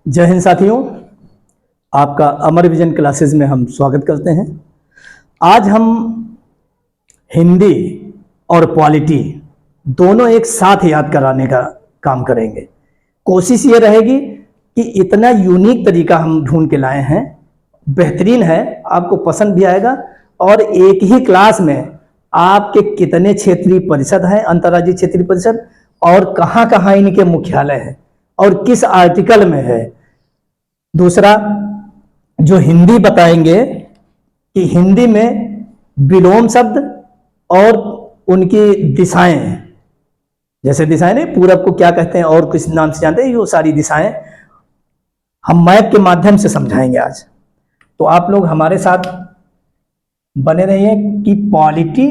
जय हिंद साथियों, आपका अमर विजन क्लासेस में हम स्वागत करते हैं। आज हम हिंदी और पॉलिटी दोनों एक साथ याद कराने का काम करेंगे। कोशिश ये रहेगी कि इतना यूनिक तरीका हम ढूंढ के लाए हैं, बेहतरीन है, आपको पसंद भी आएगा। और एक ही क्लास में आपके कितने क्षेत्रीय परिषद हैं, अंतर्राज्यीय क्षेत्रीय परिषद, और कहाँ कहाँ इनके मुख्यालय हैं और किस आर्टिकल में है। दूसरा, जो हिंदी बताएंगे कि हिंदी में विलोम शब्द और उनकी दिशाएं, जैसे दिशाएं नहीं, पूरब को क्या कहते हैं और किस नाम से जानते हैं, ये सारी दिशाएं हम मैप के माध्यम से समझाएंगे आज। तो आप लोग हमारे साथ बने रहिए कि पॉलिटी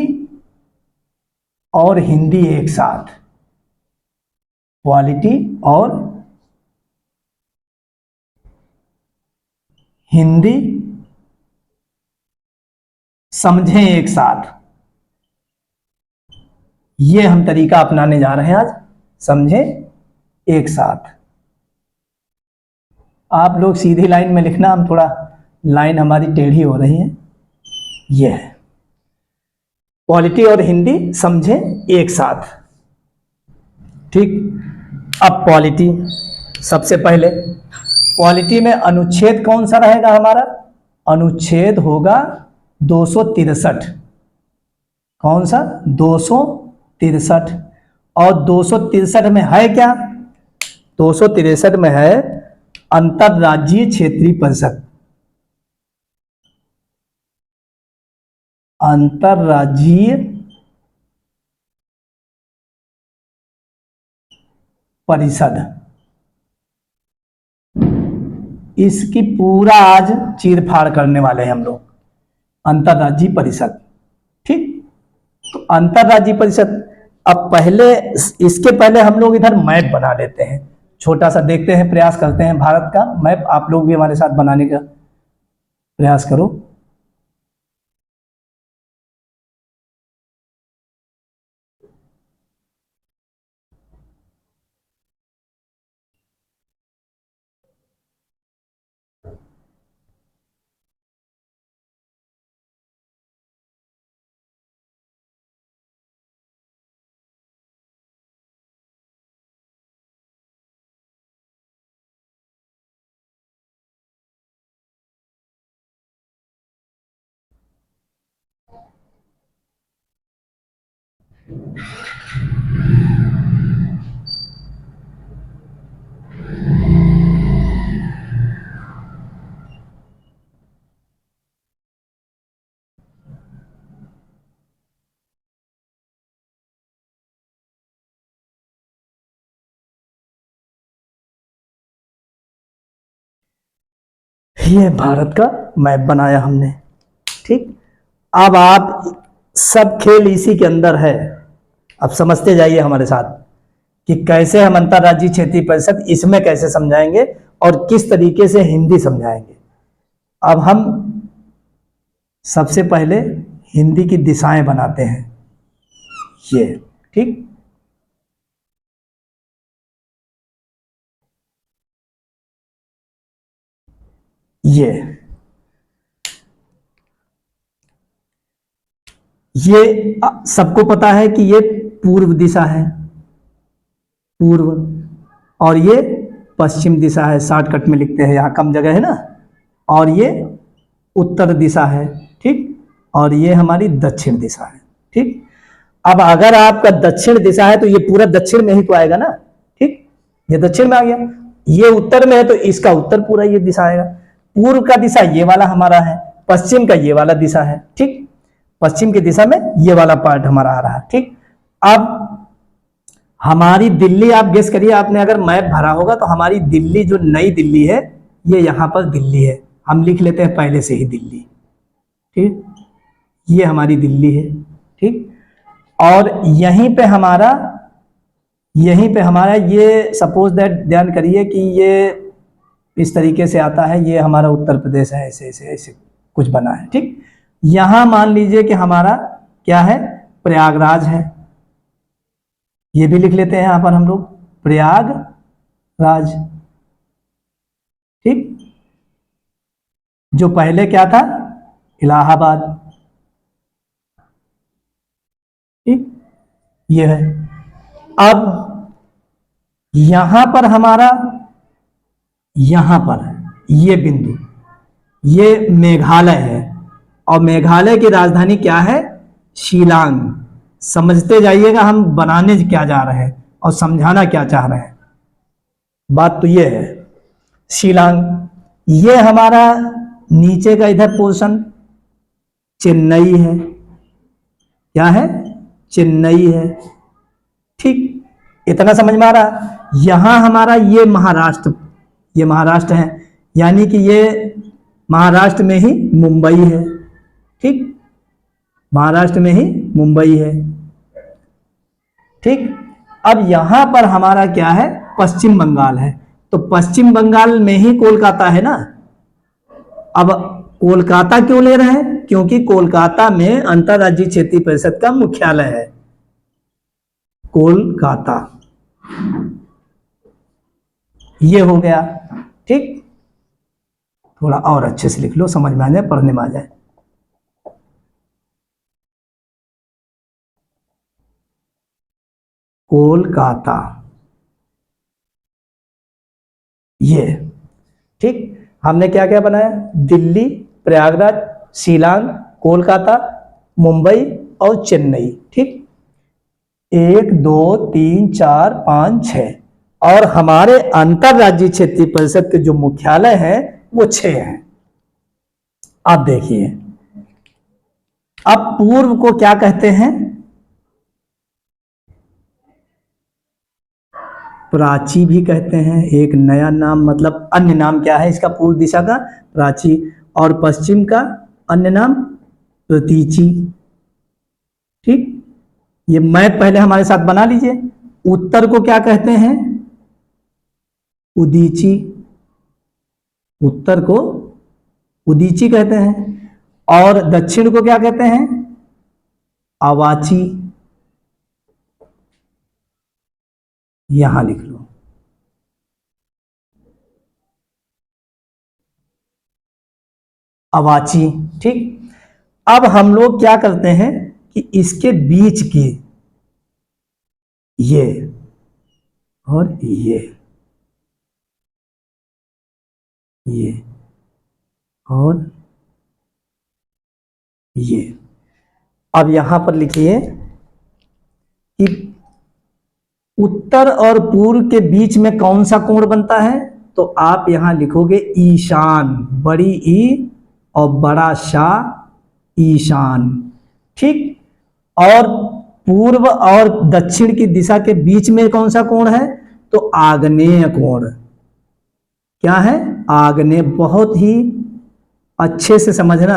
और हिंदी एक साथ, पॉलिटी और हिंदी समझें एक साथ, ये हम तरीका अपनाने जा रहे हैं आज। समझें एक साथ। आप लोग सीधी लाइन में लिखना, हम थोड़ा लाइन हमारी टेढ़ी हो रही है। ये है पॉलिटी और हिंदी समझें एक साथ, ठीक। अब पॉलिटी, सबसे पहले पॉलिटी में अनुच्छेद कौन सा रहेगा हमारा? अनुच्छेद होगा 263। कौन सा? 263। और 263 में है क्या? 263 में है अंतर्राज्यीय क्षेत्रीय परिषद। अंतर्राज्यीय परिषद, इसकी पूरा आज चीर फाड़ करने वाले हैं हम लोग। अंतर्राज्यीय परिषद, ठीक। तो अंतर्राज्यीय परिषद, अब पहले, इसके पहले हम लोग इधर मैप बना लेते हैं, छोटा सा देखते हैं, प्रयास करते हैं भारत का मैप। आप लोग भी हमारे साथ बनाने का प्रयास करो। ये भारत का मैप बनाया हमने, ठीक। अब आप सब खेल इसी के अंदर है। अब समझते जाइए हमारे साथ कि कैसे हम अंतर्राज्यीय क्षेत्रीय परिषद इसमें कैसे समझाएंगे और किस तरीके से हिंदी समझाएंगे। अब हम सबसे पहले हिंदी की दिशाएं बनाते हैं, ये, ठीक। ये सबको पता है कि ये पूर्व दिशा है, पूर्व, और ये पश्चिम दिशा है, शॉर्टकट में लिखते हैं, यहाँ कम जगह है ना। और ये उत्तर दिशा है, ठीक। और ये हमारी दक्षिण दिशा है, ठीक। अब अगर आपका दक्षिण दिशा है तो ये पूरा दक्षिण में ही तो आएगा ना, ठीक। ये दक्षिण में आ गया। ये उत्तर में है तो इसका उत्तर पूरा ये दिशा आएगा। पूर्व का दिशा ये वाला हमारा है, पश्चिम का ये वाला दिशा है, ठीक। पश्चिम की दिशा में ये वाला पार्ट हमारा आ रहा है, ठीक। अब हमारी दिल्ली, आप गेस करिए, आपने अगर मैप भरा होगा तो हमारी दिल्ली, जो नई दिल्ली है, ये यहां पर दिल्ली है। हम लिख लेते हैं पहले से ही दिल्ली, ठीक। ये हमारी दिल्ली है, ठीक। और यहीं पे हमारा ये, सपोज दैट, ध्यान करिए कि ये इस तरीके से आता है, ये हमारा उत्तर प्रदेश है, ऐसे ऐसे ऐसे कुछ बना है, ठीक। यहां मान लीजिए कि हमारा क्या है? प्रयागराज है। ये भी लिख लेते हैं यहां पर हम लोग, प्रयागराज। जो पहले क्या था, इलाहाबाद। ठीक, ये है। अब यहां पर हमारा, यहां पर ये बिंदु, ये मेघालय है, और मेघालय की राजधानी क्या है, शिलांग। समझते जाइएगा हम बनाने क्या जा रहे हैं और समझाना क्या चाह रहे हैं। बात तो ये है, शिलांग, ये हमारा नीचे का इधर पोर्शन चेन्नई है। क्या है, चेन्नई है। ठीक, इतना समझ में आ रहा। यहां हमारा ये महाराष्ट्र, ये महाराष्ट्र है, यानी कि ये महाराष्ट्र में ही मुंबई है। ठीक, महाराष्ट्र में ही मुंबई है। ठीक, अब यहां पर हमारा क्या है, पश्चिम बंगाल है, तो पश्चिम बंगाल में ही कोलकाता है ना। अब कोलकाता क्यों ले रहे हैं, क्योंकि कोलकाता में अंतरराज्यीय क्षेत्रीय परिषद का मुख्यालय है, कोलकाता। ये हो गया। ठीक, थोड़ा और अच्छे से लिख लो, समझ में आ जाए, पढ़ने में आ जाए। कोलकाता, ये। ठीक, हमने क्या क्या बनाया, दिल्ली, प्रयागराज, शिलांग, कोलकाता, मुंबई और चेन्नई। ठीक, 1 2 3 4 5 6, और हमारे अंतरराज्यीय क्षेत्रीय परिषद के जो मुख्यालय है वो 6 हैं। आप देखिए, अब पूर्व को क्या कहते हैं, प्राची भी कहते हैं, एक नया नाम, मतलब अन्य नाम क्या है इसका, पूर्व दिशा का प्राची, और पश्चिम का अन्य नाम प्रतीची। ठीक, ये मैप पहले हमारे साथ बना लीजिए। उत्तर को क्या कहते हैं, उदीची, उत्तर को उदीची कहते हैं, और दक्षिण को क्या कहते हैं, अवाची। यहां लिख लो, अवाची। ठीक, अब हम लोग क्या करते हैं कि इसके बीच की, ये और ये और ये, अब यहां पर लिखिए कि उत्तर और पूर्व के बीच में कौन सा कोण बनता है, तो आप यहां लिखोगे ईशान, बड़ी ई और बड़ा शा, ईशान। ठीक, और पूर्व और दक्षिण की दिशा के बीच में कौन सा कोण है, तो आग्नेय कोण। क्या है, आग्नेय, बहुत ही अच्छे से समझना,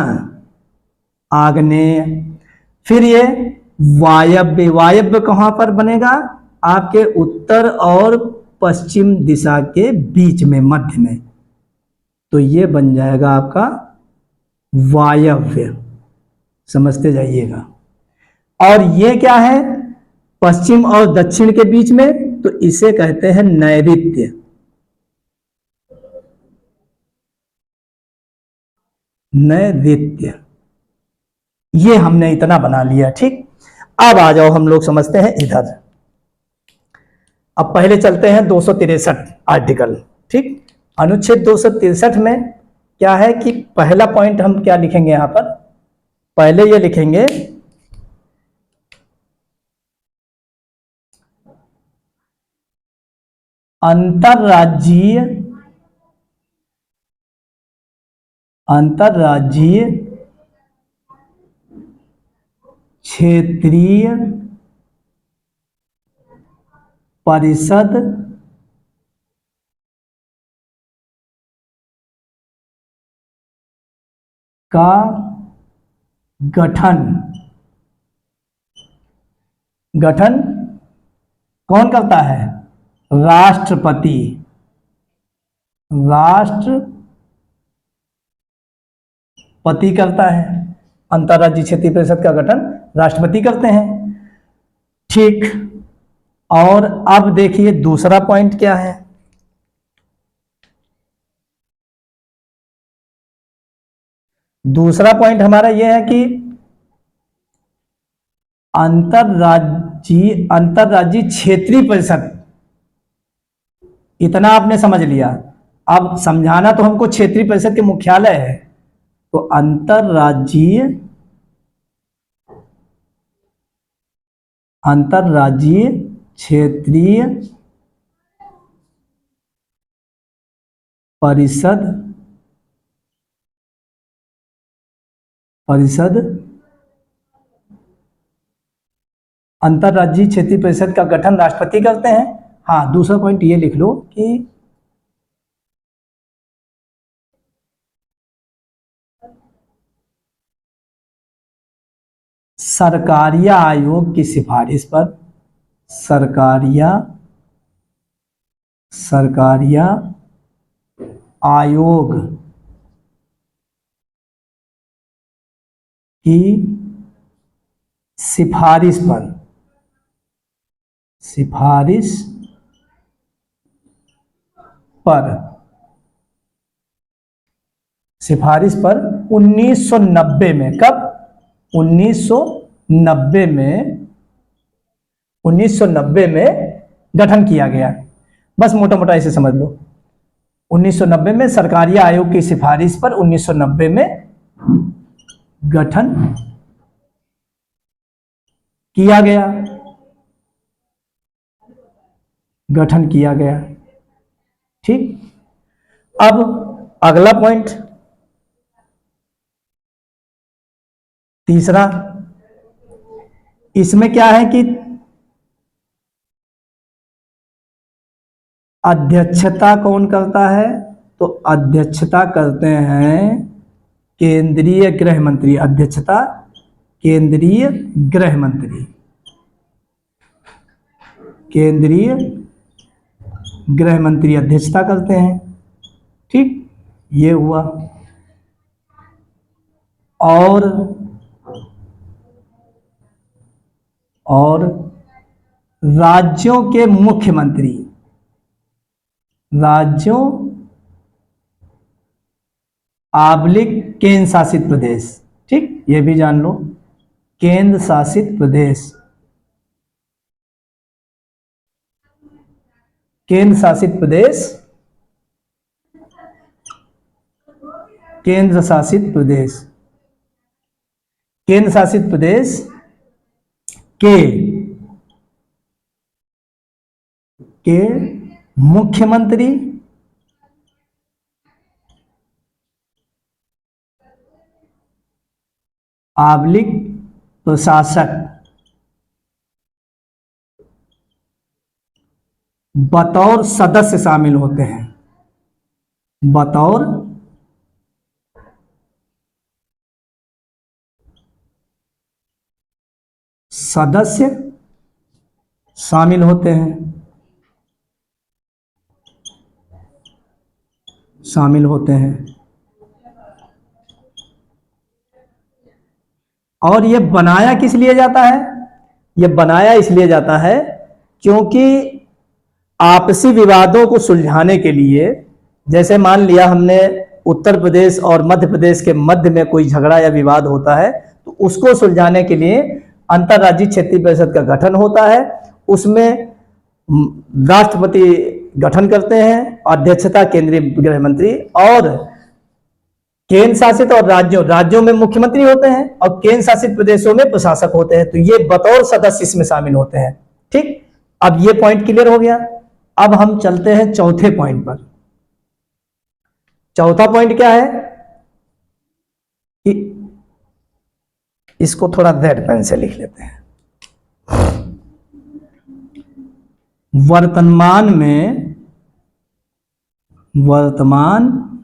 आग्नेय। फिर ये वायव्य, वायव्य कहां पर बनेगा, आपके उत्तर और पश्चिम दिशा के बीच में, मध्य में, तो ये बन जाएगा आपका वायव्य। समझते जाइएगा। और ये क्या है, पश्चिम और दक्षिण के बीच में, तो इसे कहते हैं नैऋत्य। नैऋत्य, ये हमने इतना बना लिया। ठीक, अब आ जाओ हम लोग समझते हैं इधर। अब पहले चलते हैं 263 आर्टिकल। ठीक, अनुच्छेद 263 में क्या है कि पहला पॉइंट हम क्या लिखेंगे यहां पर, पहले ये लिखेंगे अंतरराज्यीय, अंतरराज्यीय क्षेत्रीय परिषद का गठन, गठन कौन करता है, राष्ट्रपति, राष्ट्रपति करता है। अंतरराज्यीय क्षेत्रीय परिषद का गठन राष्ट्रपति करते हैं। ठीक, और अब देखिए दूसरा पॉइंट क्या है, दूसरा पॉइंट हमारा यह है कि अंतरराज्यीय क्षेत्रीय परिषद, इतना आपने समझ लिया। अब समझाना तो हमको क्षेत्रीय परिषद के मुख्यालय है, तो अंतरराज्यीय क्षेत्रीय परिषद अंतरराज्यीय क्षेत्रीय परिषद का गठन राष्ट्रपति करते हैं। हाँ, दूसरा पॉइंट ये लिख लो कि सरकारिया आयोग की सिफारिश पर सरकारिया आयोग की सिफारिश पर 1990 में, कब? 1990 में गठन किया गया। बस मोटा मोटा इसे समझ लो। 1990 में सरकारिया आयोग की सिफारिश पर 1990 में गठन किया गया। ठीक। अब अगला पॉइंट, तीसरा, इसमें क्या है कि अध्यक्षता कौन करता है? तो अध्यक्षता करते हैं केंद्रीय गृह मंत्री। अध्यक्षता केंद्रीय गृह मंत्री अध्यक्षता करते हैं। ठीक, ये हुआ। और राज्यों के मुख्यमंत्री, केंद्र शासित प्रदेश, ठीक, ये भी जान लो, केंद्र शासित प्रदेश, केंद्र शासित प्रदेश के मुख्यमंत्री प्रशासक बतौर सदस्य शामिल होते हैं। बतौर सदस्य शामिल होते हैं। और ये बनाया किस लिए जाता है? ये बनाया इसलिए जाता है क्योंकि आपसी विवादों को सुलझाने के लिए, जैसे मान लिया हमने उत्तर प्रदेश और मध्य प्रदेश के मध्य में कोई झगड़ा या विवाद होता है, तो उसको सुलझाने के लिए अंतरराज्यीय क्षेत्रीय परिषद का गठन होता है। उसमें राष्ट्रपति गठन करते हैं, अध्यक्षता केंद्रीय गृह मंत्री, और केंद्र शासित और राज्यों में मुख्यमंत्री होते हैं और केंद्र शासित प्रदेशों में प्रशासक होते हैं। तो ये बतौर सदस्य इसमें शामिल होते हैं। ठीक, अब ये पॉइंट क्लियर हो गया। अब हम चलते हैं चौथे पॉइंट पर। चौथा पॉइंट क्या है कि इसको थोड़ा रेड पेन से लिख लेते हैं। वर्तमान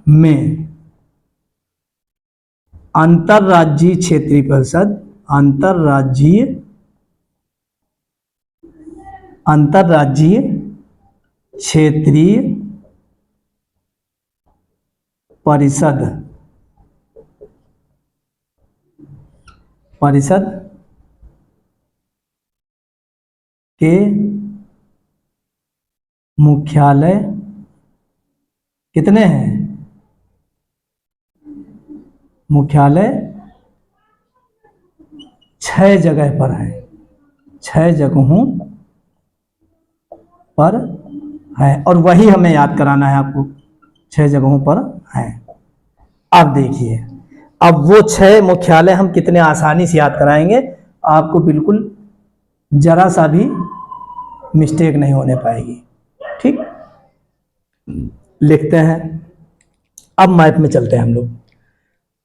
में अंतरराज्यीय क्षेत्रीय परिषद, अंतरराज्यीय क्षेत्रीय परिषद के मुख्यालय कितने हैं? मुख्यालय 6 जगह पर है, 6 जगहों पर है, और वही हमें याद कराना है आपको, 6 जगहों पर है। अब देखिए, अब वो 6 मुख्यालय हम कितने आसानी से याद कराएंगे, आपको बिल्कुल जरा सा भी मिस्टेक नहीं होने पाएगी। ठीक, लिखते हैं। अब मैप में चलते हैं हम लोग।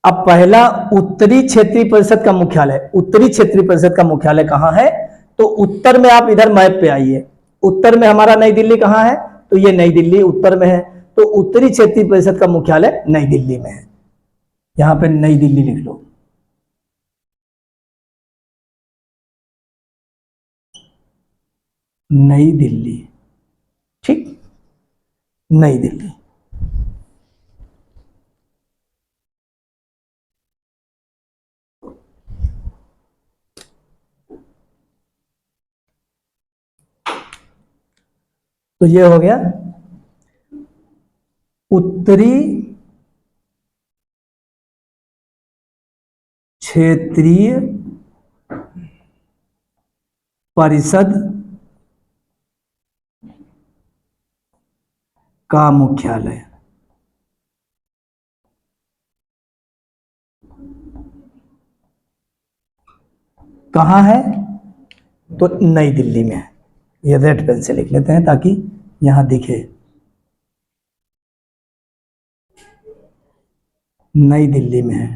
अब पहला, उत्तरी क्षेत्रीय परिषद का मुख्यालय, उत्तरी क्षेत्रीय परिषद का मुख्यालय कहां है? तो उत्तर में, आप इधर मैप पे आइए, उत्तर में हमारा नई दिल्ली कहां है? तो ये नई दिल्ली उत्तर में है, तो उत्तरी क्षेत्रीय परिषद का मुख्यालय नई दिल्ली में है। यहां पे नई दिल्ली लिख लो। नई दिल्ली, ठीक, नई दिल्ली। तो ये हो गया उत्तरी क्षेत्रीय परिषद का मुख्यालय। कहां है? तो नई दिल्ली में है। ये रेड पेन से लिख लेते हैं ताकि यहां दिखे, नई दिल्ली में है।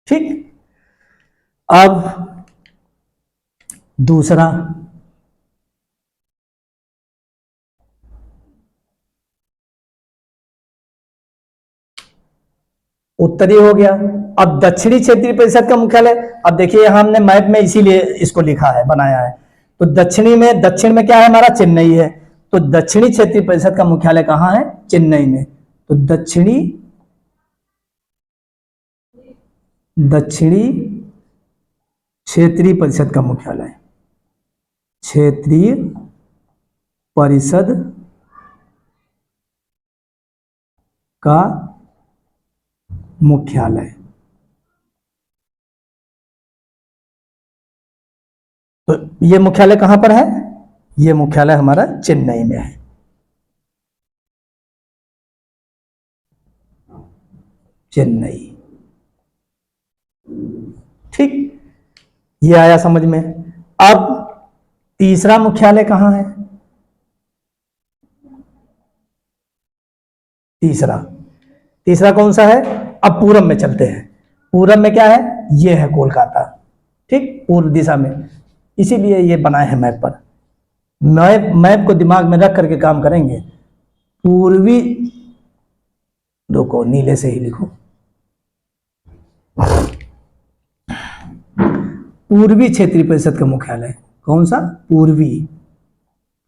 ठीक, अब दूसरा, उत्तरी हो गया। अब दक्षिणी क्षेत्रीय परिषद का मुख्यालय, अब देखिए यहां हमने मैप में इसीलिए इसको लिखा है, बनाया है। तो दक्षिणी में, दक्षिण में क्या है हमारा? चेन्नई है। तो दक्षिणी क्षेत्रीय परिषद का मुख्यालय कहां है? चेन्नई में। तो दक्षिणी क्षेत्रीय परिषद का मुख्यालय, क्षेत्रीय परिषद का मुख्यालय। तो ये मुख्यालय कहां पर है? ये मुख्यालय हमारा चेन्नई में है। चेन्नई, ठीक, ये आया समझ में। अब तीसरा मुख्यालय कहां है? तीसरा, तीसरा कौन सा है? अब पूरब में चलते हैं। पूरब में क्या है? ये है कोलकाता, ठीक, पूर्व दिशा में, इसीलिए ये बनाए हैं मैप पर। मैप को दिमाग में रख करके काम करेंगे। पूर्वी, रुको नीले से ही लिखो, पूर्वी क्षेत्रीय परिषद का मुख्यालय कौन सा? पूर्वी,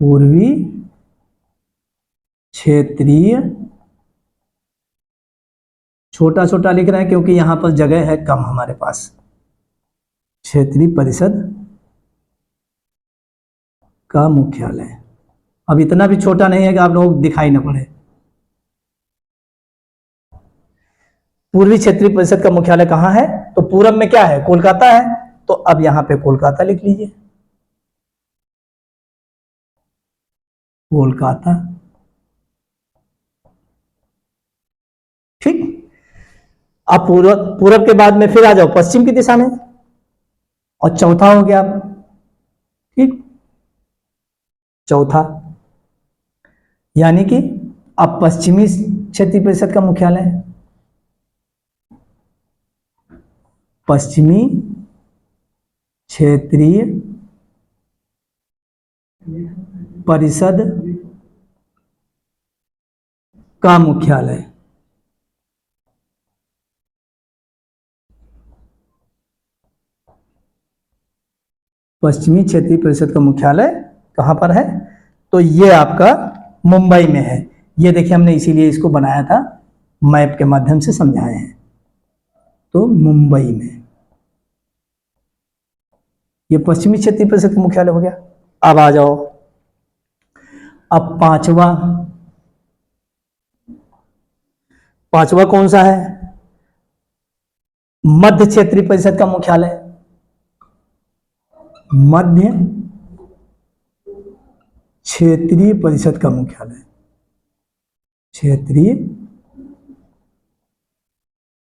पूर्वी क्षेत्रीय, छोटा छोटा लिख रहे हैं क्योंकि यहां पर जगह है कम हमारे पास। क्षेत्रीय परिषद का मुख्यालय, अब इतना भी छोटा नहीं है कि आप लोग दिखाई ना पड़े। पूर्वी क्षेत्रीय परिषद का मुख्यालय कहां है? तो पूरब में क्या है? कोलकाता है। तो अब यहां पे कोलकाता लिख लीजिए, कोलकाता, ठीक। अब पूरब के बाद में फिर आ जाओ पश्चिम की दिशा में, और चौथा हो गया, ठीक, चौथा, यानी कि अब पश्चिमी क्षेत्रीय परिषद का मुख्यालय है, पश्चिमी क्षेत्रीय परिषद का मुख्यालय। पश्चिमी क्षेत्रीय परिषद का मुख्यालय कहां पर है? तो ये आपका मुंबई में है। ये देखिए हमने इसीलिए इसको बनाया था, मैप के माध्यम से समझाए हैं। तो मुंबई में ये पश्चिमी क्षेत्रीय परिषद का मुख्यालय हो गया। अब आ जाओ, अब पांचवा, पांचवा कौन सा है? मध्य क्षेत्रीय परिषद का मुख्यालय, मध्य क्षेत्रीय परिषद का मुख्यालय, क्षेत्रीय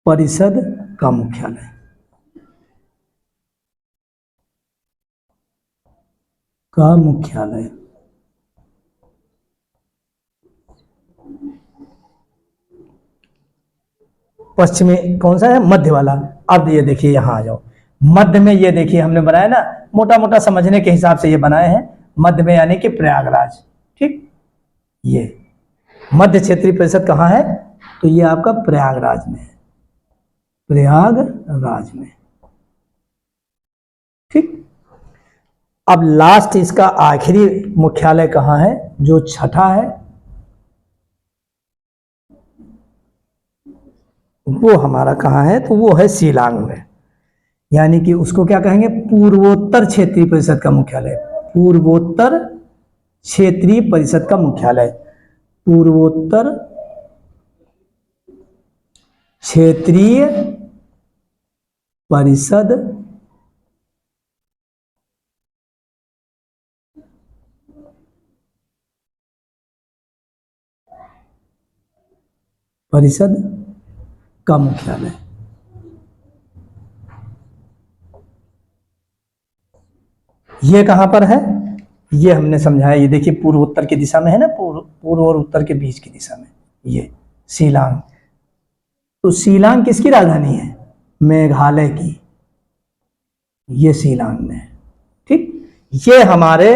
परिषद का मुख्यालय। पश्चिमी कौन सा है? मध्य वाला। अब ये देखिए, यहां आ जाओ, मध्य में ये देखिए हमने बनाया ना, मोटा मोटा समझने के हिसाब से ये बनाए हैं, मध्य में यानी कि प्रयागराज। ठीक, ये मध्य क्षेत्रीय परिषद कहाँ है? तो ये आपका प्रयागराज में है, प्रयागराज में। ठीक, अब लास्ट इसका आखिरी मुख्यालय कहाँ है? जो छठा है वो हमारा कहाँ है? तो वो है शिलांग में, यानी कि उसको क्या कहेंगे? पूर्वोत्तर क्षेत्रीय परिषद का मुख्यालय, पूर्वोत्तर क्षेत्रीय परिषद का मुख्यालय, पूर्वोत्तर क्षेत्रीय परिषद का मुख्यालय। ये कहां पर है? ये हमने समझाया, ये देखिए पूर्व उत्तर की दिशा में है ना, पूर्व और उत्तर के बीच की दिशा में ये शिलांग। तो शिलांग किसकी राजधानी है? मेघालय की, ये शिलांग में है। ठीक, ये हमारे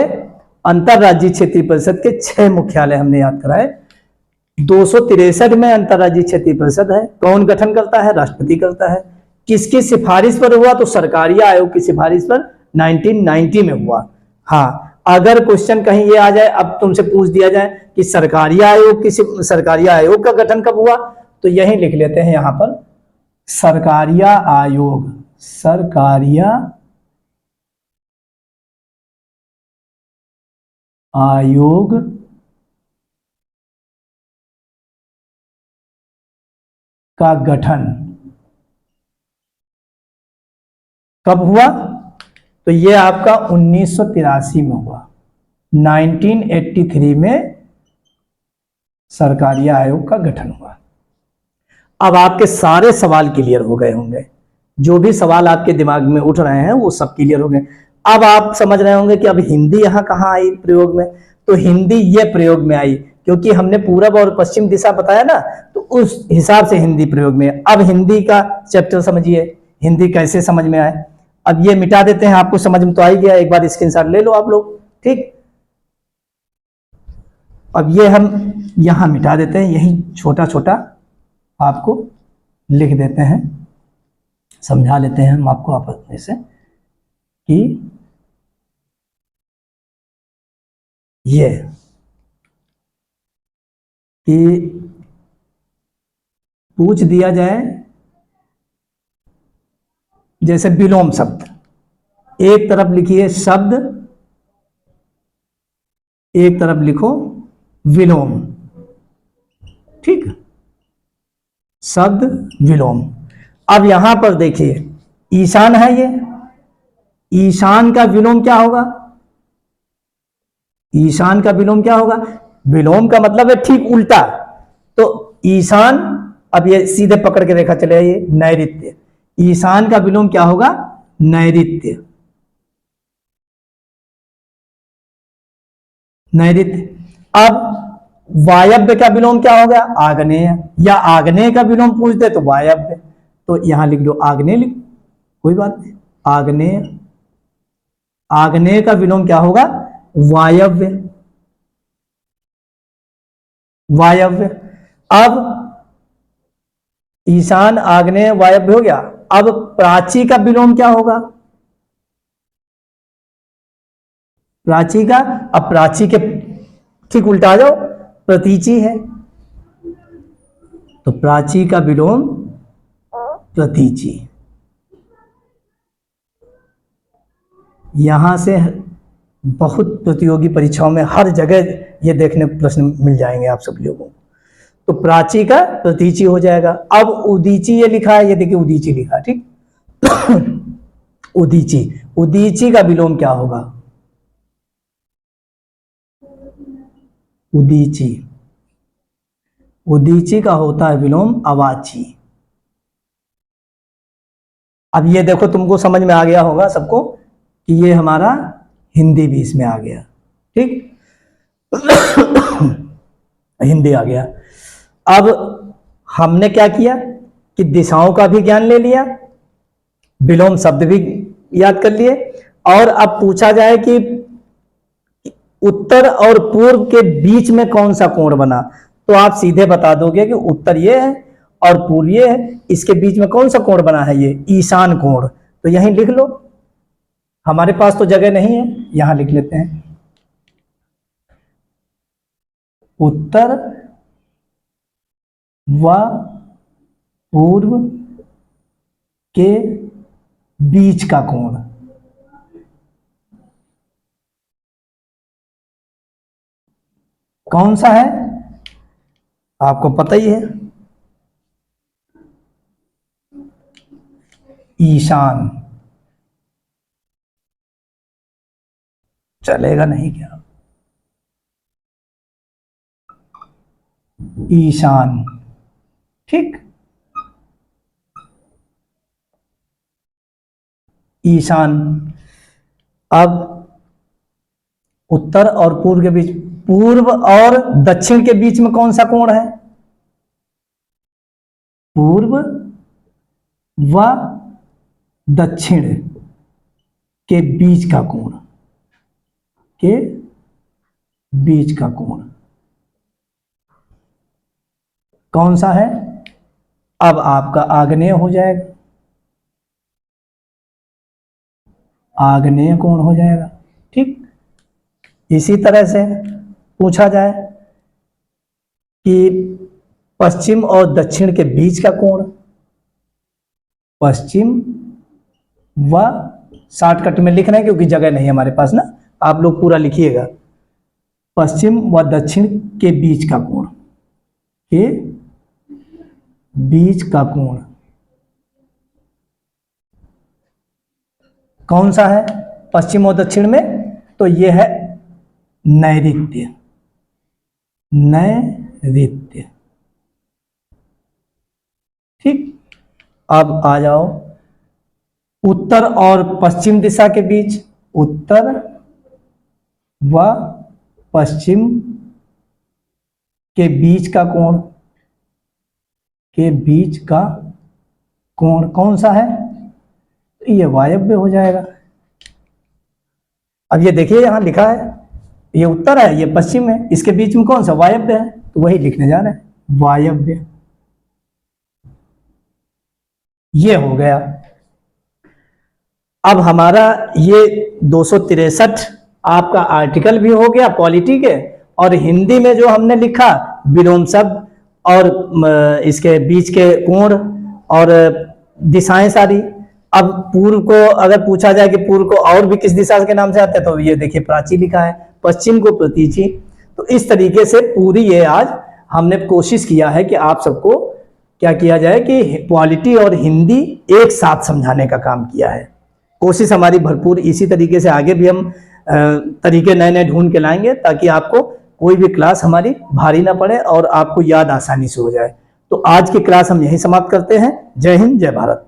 अंतरराज्यीय क्षेत्रीय परिषद के 6 मुख्यालय हमने याद कराए। 263 में अंतरराज्यीय क्षेत्रीय परिषद है। कौन गठन करता है? राष्ट्रपति करता है। किसकी सिफारिश पर हुआ? तो सरकारी आयोग की सिफारिश पर 1990 में हुआ। हाँ, अगर क्वेश्चन कहीं ये आ जाए, अब तुमसे पूछ दिया जाए कि सरकारी आयोग का गठन कब हुआ, तो यही लिख लेते हैं यहां पर, सरकारिया आयोग का गठन कब हुआ? तो ये आपका 1983 में हुआ। 1983 में सरकारी आयोग का गठन हुआ। अब आपके सारे सवाल क्लियर हो गए होंगे, जो भी सवाल आपके दिमाग में उठ रहे हैं वो सब क्लियर हो गए। अब आप समझ रहे होंगे कि अब हिंदी यहां कहां आई प्रयोग में? तो हिंदी ये प्रयोग में आई, क्योंकि हमने पूरब और पश्चिम दिशा बताया ना, तो उस हिसाब से हिंदी प्रयोग में। अब हिंदी का चैप्टर समझिए, हिंदी कैसे समझ में आए। अब ये मिटा देते हैं, आपको समझ में तो आ ही गया, एक बार स्क्रीनशॉट ले लो आप लोग। ठीक, अब ये हम यहां मिटा देते हैं, यही छोटा छोटा आपको लिख देते हैं, समझा लेते हैं हम आपको आपस में से कि ये कि पूछ दिया जाए जैसे विलोम शब्द, एक तरफ लिखिए शब्द, एक तरफ लिखो विलोम। ठीक, शब्द विलोम। अब यहां पर देखिए ईशान है, ये ईशान का विलोम क्या होगा? ईशान का विलोम क्या होगा? विलोम का मतलब है ठीक उल्टा। तो ईशान, अब ये सीधे पकड़ के देखा चले, ये नैऋत्य। ईशान का विलोम क्या होगा? नैऋत्य, नैऋत्य। अब वायव्य का विलोम क्या हो गया? आग्नेय, या आग्नेय का विलोम पूछते तो वायव्य, तो यहां लिख लो आग्नेय, लिख, कोई बात नहीं, आग्नेय। आग्नेय का विलोम क्या होगा? वायव्य, वायव्य। अब ईशान, आग्नेय, वायव्य हो गया। अब प्राची का विलोम क्या होगा? प्राची का, अब प्राची के ठीक उल्टा आ जाओ, प्रतीची है, तो प्राची का विलोम प्रतीची। यहां से बहुत प्रतियोगी परीक्षाओं में हर जगह ये देखने प्रश्न मिल जाएंगे आप सब लोगों को। तो प्राची का प्रतीची हो जाएगा। अब उदीची ये लिखा है, ये देखिए उदीची लिखा, ठीक। उदीची, उदीची का विलोम क्या होगा? उदीची, उदीची का होता है विलोम अवाची। अब ये देखो तुमको समझ में आ गया होगा सबको कि ये हमारा हिंदी भी इसमें आ गया, ठीक। हिंदी आ गया। अब हमने क्या किया कि दिशाओं का भी ज्ञान ले लिया, विलोम शब्द भी याद कर लिए, और अब पूछा जाए कि उत्तर और पूर्व के बीच में कौन सा कोण बना, तो आप सीधे बता दोगे कि उत्तर ये है और पूर्व ये है, इसके बीच में कौन सा कोण बना है? ये ईशान कोण। तो यहीं लिख लो, हमारे पास तो जगह नहीं है, यहां लिख लेते हैं। उत्तर व पूर्व के बीच का कोण। कौन सा है? आपको पता ही है, ईशान। चलेगा नहीं क्या? ईशान, ठीक। ईशान। अब उत्तर और पूर्व के बीच, पूर्व और दक्षिण के बीच में कौन सा कोण है? पूर्व व दक्षिण के बीच का कोण, के बीच का कोण कौन सा है? अब आपका आग्नेय हो जाएगा, आग्नेय कोण हो जाएगा, ठीक। इसी तरह से पूछा जाए कि पश्चिम और दक्षिण के बीच का कोण, पश्चिम व, शॉर्टकट में लिख रहे हैं क्योंकि जगह नहीं हमारे पास ना, आप लोग पूरा लिखिएगा। पश्चिम व दक्षिण के बीच का कोण, के बीच का कोण कौन सा है पश्चिम और दक्षिण में? तो यह है नैऋत्य, नैऋत्य, ठीक। अब आ जाओ उत्तर और पश्चिम दिशा के बीच, उत्तर व पश्चिम के बीच का कोण, के बीच का कोण कौन सा है? ये वायव्य हो जाएगा। अब ये देखिए यहां लिखा है, ये उत्तर है, ये पश्चिम है, इसके बीच में कौन सा? वायव्य है, तो वही लिखने जा रहे हैं, वायव्य। ये हो गया। अब हमारा ये 263 आपका आर्टिकल भी हो गया पॉलिटी के, और हिंदी में जो हमने लिखा विलोम शब्द और इसके बीच के कोण और दिशाएं सारी। अब पूर्व को अगर पूछा जाए कि पूर्व को और भी किस दिशा के नाम से आते हैं, तो ये देखिए प्राची लिखा है, पश्चिम को प्रतीची। तो इस तरीके से पूरी ये आज हमने कोशिश किया है कि आप सबको क्या किया जाए कि पॉलिटी और हिंदी एक साथ समझाने का काम किया है। कोशिश हमारी भरपूर इसी तरीके से आगे भी हम तरीके नए नए ढूंढ के लाएंगे, ताकि आपको कोई भी क्लास हमारी भारी ना पड़े और आपको याद आसानी से हो जाए। तो आज की क्लास हम यहीं समाप्त करते हैं। जय हिंद, जय भारत।